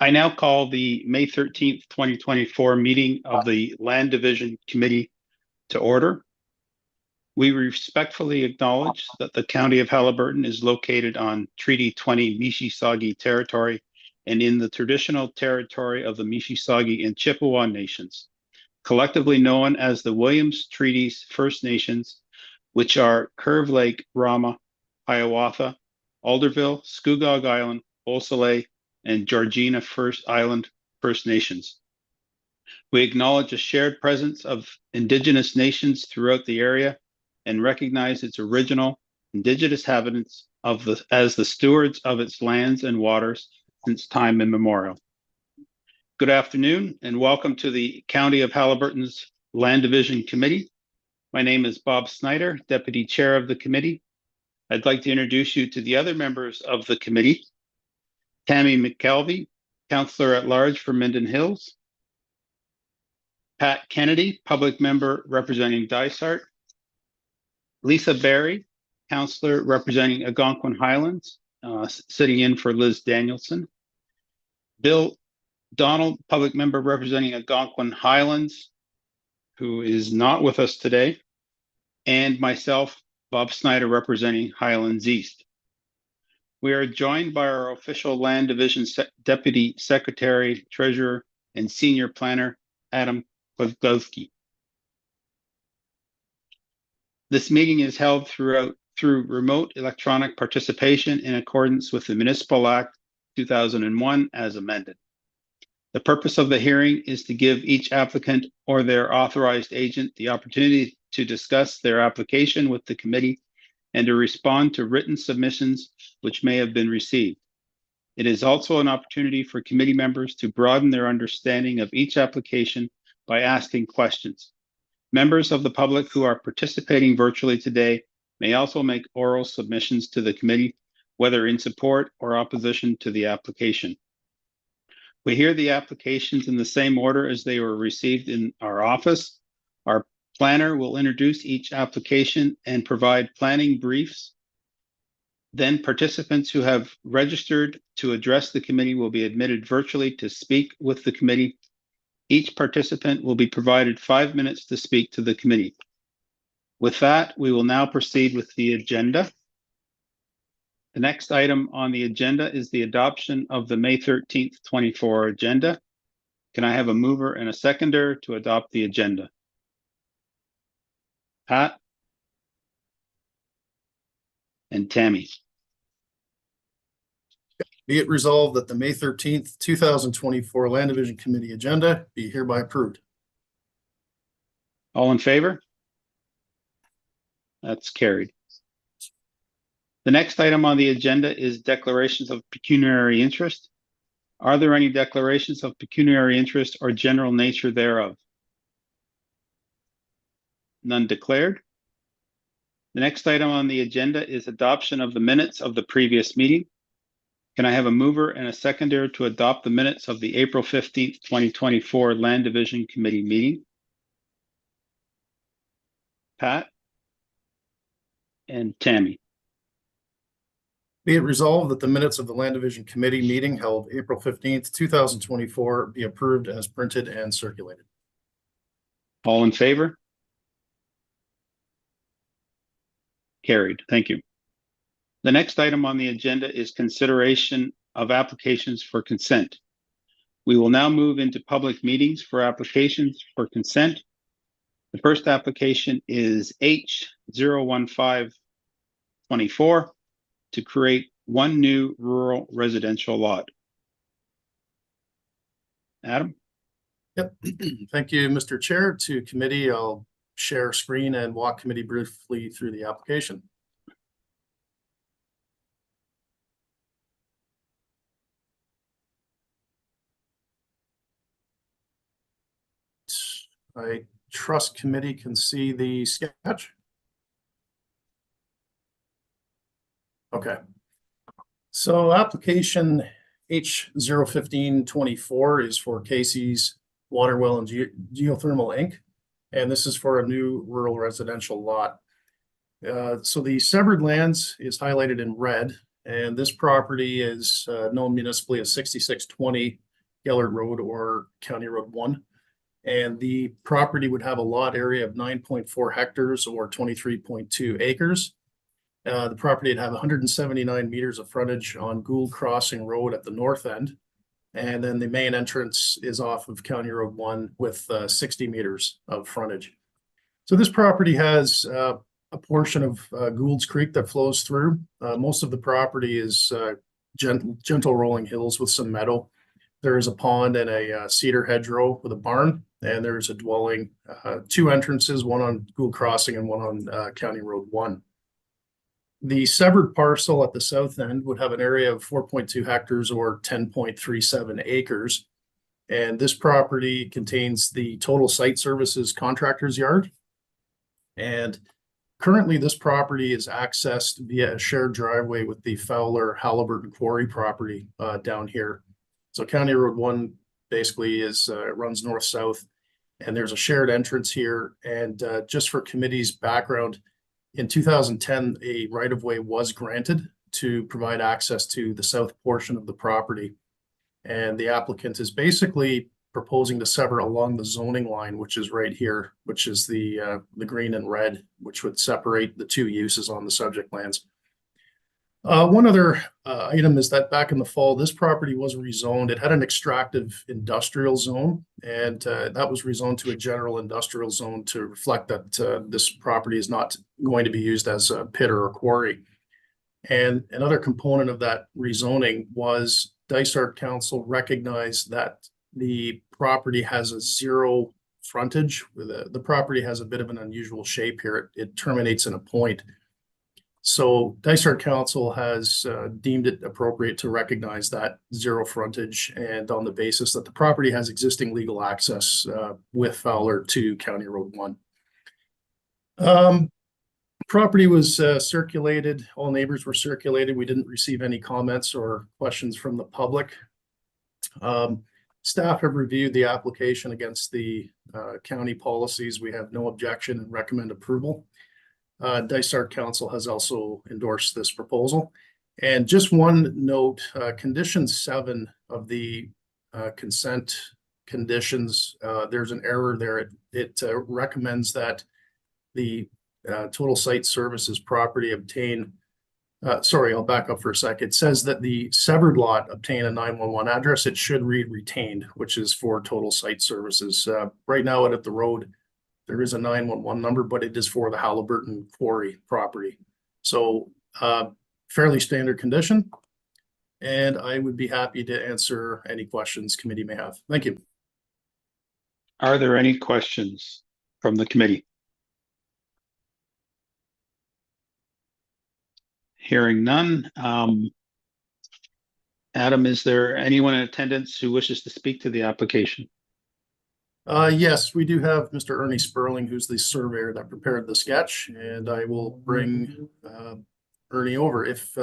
I now call the May 13th, 2024 meeting of the Land Division Committee to order. We respectfully acknowledge that the County of Haliburton is located on Treaty 20 Mississauga territory and in the traditional territory of the Mississauga and Chippewa Nations, collectively known as the Williams Treaties First Nations, which are Curve Lake, Rama, Hiawatha, Alderville, Scugog Island, Osaley, and Georgina First Island First Nations. We acknowledge a shared presence of Indigenous nations throughout the area and recognize its original Indigenous inhabitants as the stewards of its lands and waters since time immemorial. Good afternoon and welcome to the County of Haliburton's Land Division Committee. My name is Bob Snyder, Deputy Chair of the committee. I'd like to introduce you to the other members of the committee. Tammy McKelvey, Councillor at Large for Minden Hills. Pat Kennedy, Public Member representing Dysart. Lisa Berry, Councillor representing Algonquin Highlands, sitting in for Liz Danielson. Bill Donald, Public Member representing Algonquin Highlands, who is not with us today. And myself, Bob Snyder, representing Highlands East. We are joined by our official Land Division Deputy Secretary, Treasurer, and Senior Planner, Adam Kozlowski. This meeting is held through remote electronic participation in accordance with the Municipal Act 2001 as amended. The purpose of the hearing is to give each applicant or their authorized agent the opportunity to discuss their application with the committee and to respond to written submissions which may have been received. It is also an opportunity for committee members to broaden their understanding of each application by asking questions. Members of the public who are participating virtually today may also make oral submissions to the committee, whether in support or opposition to the application. We hear the applications in the same order as they were received in our office. Our planner will introduce each application and provide planning briefs. Then participants who have registered to address the committee will be admitted virtually to speak with the committee. Each participant will be provided 5 minutes to speak to the committee. With that, we will now proceed with the agenda. The next item on the agenda is the adoption of the May 13th, 24 agenda. Can I have a mover and a seconder to adopt the agenda? Pat and Tammy. Be it resolved that the May 13th, 2024 Land Division Committee agenda be hereby approved. All in favor? That's carried. The next item on the agenda is declarations of pecuniary interest. Are there any declarations of pecuniary interest or general nature thereof? None declared. The next item on the agenda is adoption of the minutes of the previous meeting. Can I have a mover and a seconder to adopt the minutes of the April 15th, 2024 Land Division Committee meeting? Pat and Tammy. Be it resolved that the minutes of the Land Division Committee meeting held April 15th, 2024 be approved as printed and circulated. All in favor? Carried. Thank you. The next item on the agenda is consideration of applications for consent. We will now move into public meetings for applications for consent. The first application is H01524 to create one new rural residential lot. Adam? Yep. Thank you, Mr. Chair. To committee, I'll share screen and walk committee briefly through the application. I trust committee can see the sketch. Okay. So application H01524 is for Casey's Water Well and Geothermal Inc. And this is for a new rural residential lot. So the severed lands is highlighted in red, and this property is known municipally as 6620 Gellert Road or County Road 1. And the property would have a lot area of 9.4 hectares or 23.2 acres. The property would have 179 meters of frontage on Gould Crossing Road at the north end. And then the main entrance is off of County Road 1 with 60 meters of frontage. So this property has a portion of Gould's Creek that flows through. Most of the property is gentle rolling hills with some meadow. There is a pond and a cedar hedgerow with a barn, and there's a dwelling, 2 entrances, one on Gould Crossing and one on County Road 1. The severed parcel at the south end would have an area of 4.2 hectares or 10.37 acres. And this property contains the total site services contractor's yard. And currently this property is accessed via a shared driveway with the Fowler Haliburton Quarry property down here. So County Road 1 basically is runs north-south, and there's a shared entrance here. And just for committee's background, in 2010, a right-of-way was granted to provide access to the south portion of the property. And the applicant is basically proposing to sever along the zoning line, which is right here, which is the green and red, which would separate the 2 uses on the subject lands. One other item is that back in the fall, this property was rezoned. It had an extractive industrial zone, and that was rezoned to a general industrial zone to reflect that this property is not going to be used as a pit or a quarry. And another component of that rezoning was Dysart Council recognized that the property has a 0 frontage. The property has a bit of an unusual shape here. It terminates in a point. So Dysart Council has deemed it appropriate to recognize that 0 frontage, and on the basis that the property has existing legal access with Fowler to County Road 1. Property was circulated. All neighbors were circulated. We didn't receive any comments or questions from the public. Staff have reviewed the application against the county policies. We have no objection and recommend approval. Dysart Council has also endorsed this proposal. And just one note, condition 7 of the consent conditions, there's an error there. It recommends that the total site services property obtain, sorry, I'll back up for a sec. It says that the severed lot obtain a 911 address. It should read retained, which is for total site services. Right now out at the road, there is a 911 number, but it is for the Haliburton Quarry property. So fairly standard condition. And I would be happy to answer any questions committee may have. Thank you. Are there any questions from the committee? Hearing none. Adam, is there anyone in attendance who wishes to speak to the application? Yes, we do have Mr. Ernie Sperling, who's the surveyor that prepared the sketch, and I will bring Ernie over if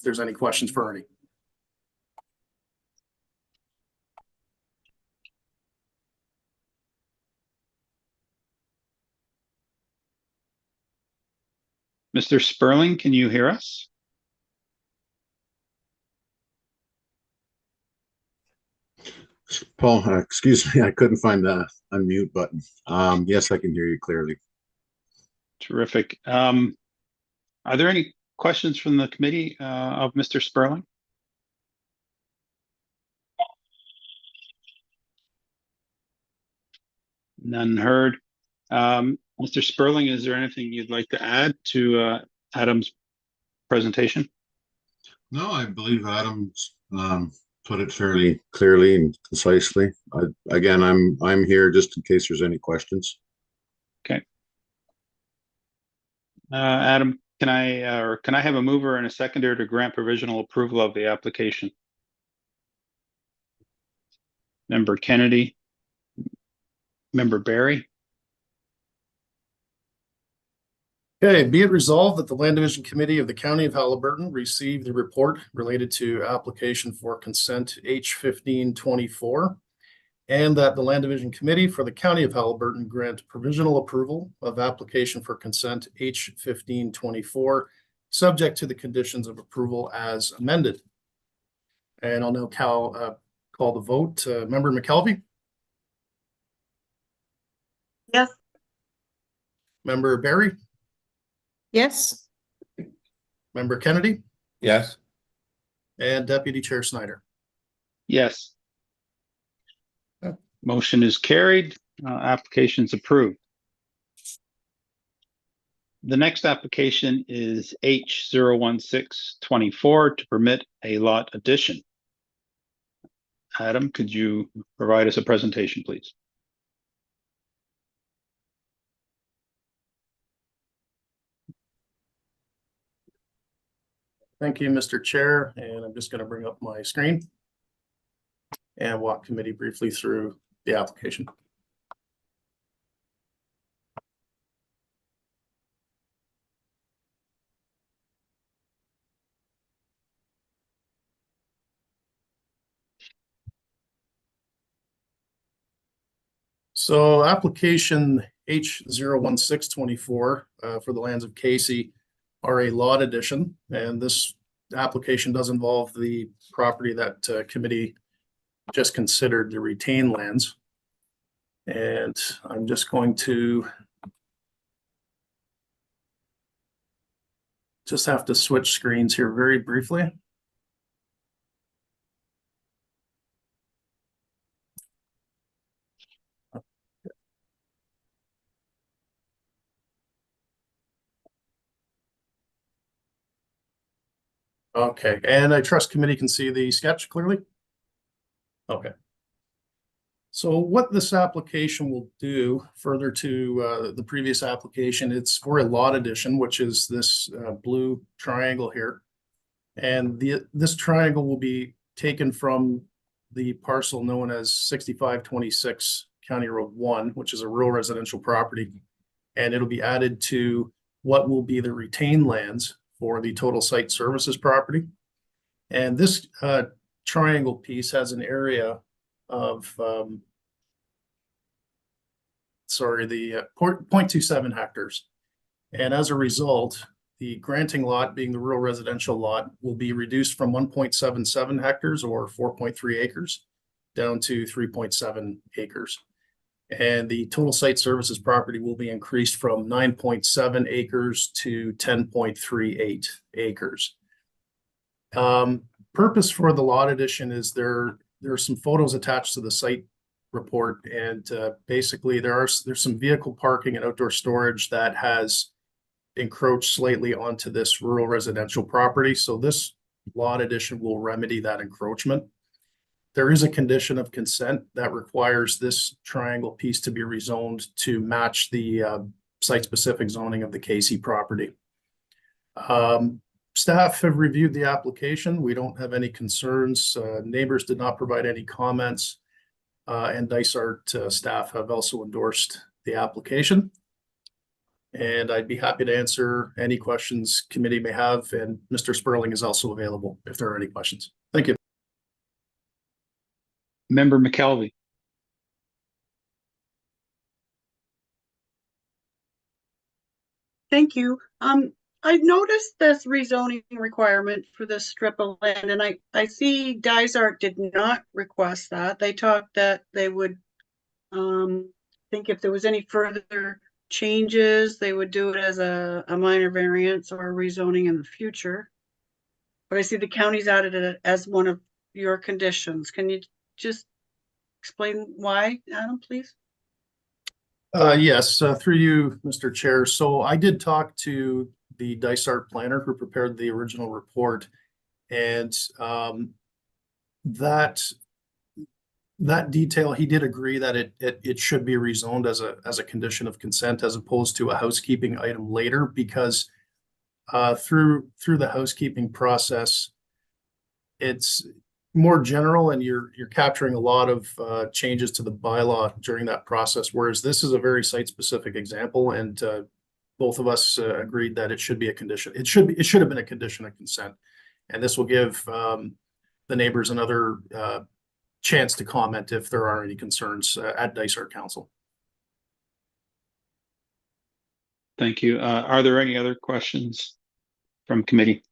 there's any questions for Ernie. Mr. Sperling, can you hear us? Paul, excuse me, I couldn't find the unmute button. Yes, I can hear you clearly. Terrific. Are there any questions from the committee of Mr. Sperling? None heard. Mr. Sperling, is there anything you'd like to add to Adam's presentation? No, I believe Adam's put it fairly clearly and concisely. Again, I'm here just in case there's any questions. Okay. Adam, can I have a mover and a seconder to grant provisional approval of the application? Member Kennedy, Member Barry. Okay, be it resolved that the Land Division Committee of the County of Haliburton receive the report related to application for consent H1524, and that the Land Division Committee for the County of Haliburton grant provisional approval of application for consent H1524, subject to the conditions of approval as amended. And I'll now Call the vote. Member McKelvey, Yes. Member Barry, Yes. Member Kennedy, Yes. and Deputy Chair Snyder. Yes. Yeah. Motion is carried. Application's approved. The next application is H01624 to permit a lot addition. Adam, could you provide us a presentation, please? Thank you, Mr. Chair, and I'm just going to bring up my screen and walk committee briefly through the application. So application H01624 for the lands of Casey are a lot addition, and this application does involve the property that committee just considered, the retained lands. And I'm just going to just have to switch screens here very briefly. Okay, and I trust committee can see the sketch clearly? Okay. So what this application will do further to the previous application, it's for a lot addition, which is this blue triangle here. And this triangle will be taken from the parcel known as 6526 County Road 1, which is a rural residential property. And it'll be added to what will be the retained lands for the total site services property. And this triangle piece has an area of, the 0.27 hectares. And as a result, the granting lot, being the rural residential lot, will be reduced from 1.77 hectares or 4.3 acres down to 3.7 acres. And the total site services property will be increased from 9.7 acres to 10.38 acres. Purpose for the lot addition is there are some photos attached to the site report, and basically there's some vehicle parking and outdoor storage that has encroached slightly onto this rural residential property. So this lot addition will remedy that encroachment. There is a condition of consent that requires this triangle piece to be rezoned to match the site-specific zoning of the Casey property. Staff have reviewed the application. We don't have any concerns. Neighbors did not provide any comments. And Dysart staff have also endorsed the application. And I'd be happy to answer any questions committee may have. And Mr. Sperling is also available if there are any questions. Thank you. Member McKelvey. Thank you. I noticed this rezoning requirement for this strip of land, and I see Dysart did not request that. They talked that they would think if there was any further changes, they would do it as a minor variance or rezoning in the future. But I see the county's added it as one of your conditions. Can you just explain why, Adam, please? Yes, through you, Mr. Chair. So I did talk to the Dysart planner who prepared the original report, and that detail, he did agree that it should be rezoned as a condition of consent as opposed to a housekeeping item later, because through the housekeeping process, it's more general, and you're capturing a lot of changes to the bylaw during that process, whereas this is a very site-specific example, and both of us agreed that it should be a condition. It should have been a condition of consent, and this will give the neighbors another chance to comment if there are any concerns at Dysart Council. Thank you. Are there any other questions from committee?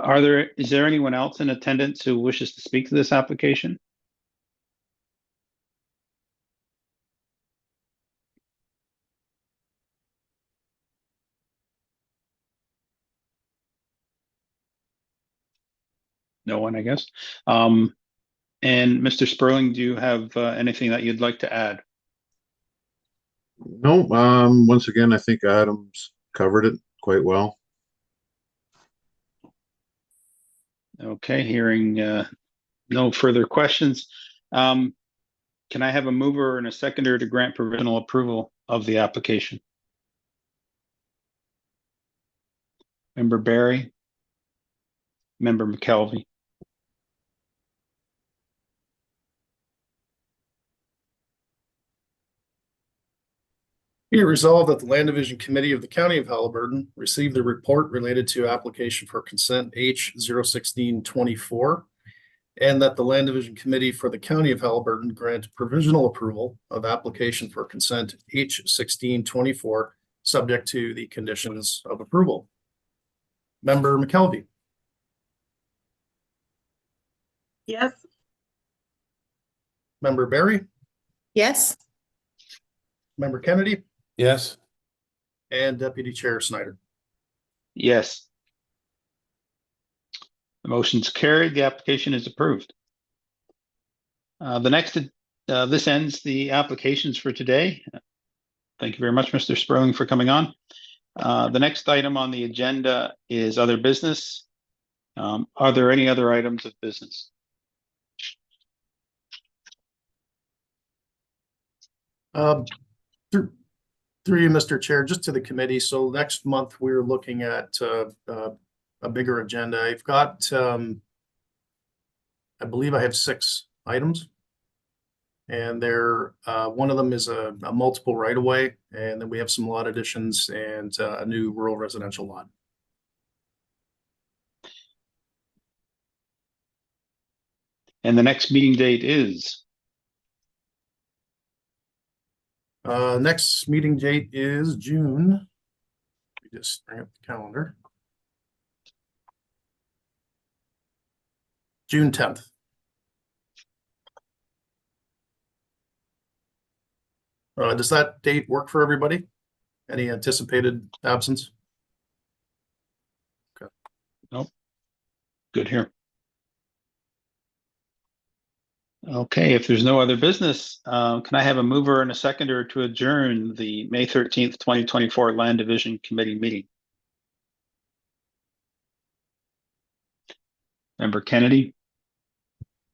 Is there anyone else in attendance who wishes to speak to this application? No one, I guess. And Mr. Sperling, do you have anything that you'd like to add? No, once again, I think Adam's covered it quite well. Okay, hearing no further questions. Can I have a mover and a seconder to grant provisional approval of the application? Member Barry, Member McKelvey. Be it resolved that the Land Division Committee of the County of Haliburton received the report related to application for consent H 01624, and that the Land Division Committee for the County of Haliburton grant provisional approval of application for consent H 1624, subject to the conditions of approval. Member McKelvey, Yes. Member Barry, Yes. Member Kennedy, Yes. and Deputy Chair Snyder. Yes. The motion's carried. The application is approved. This ends the applications for today. Thank you very much, Mr. Sperling, for coming on. The next item on the agenda is other business. Are there any other items of business? Through you, Mr. Chair, just to the committee. So next month, we're looking at a bigger agenda. I've got, I believe I have 6 items. And they're, one of them is a multiple right-of-way, and then we have some lot additions and a new rural residential lot. And the next meeting date is? Next meeting date is June. Let me just bring up the calendar. June 10th. Does that date work for everybody? Any anticipated absence? Okay. Nope. Good here. Okay, if there's no other business, can I have a mover and a seconder to adjourn the May 13th, 2024 Land Division Committee meeting? Member Kennedy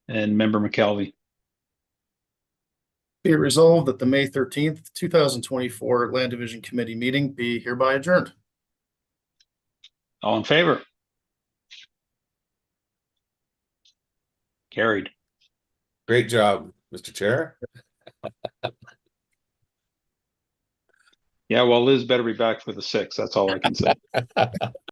and Member McKelvey. Be it resolved that the May 13th, 2024 Land Division Committee meeting be hereby adjourned. All in favor? Carried. Great job, Mr. Chair. Yeah, well, Liz better be back for the 6th. That's all I can say.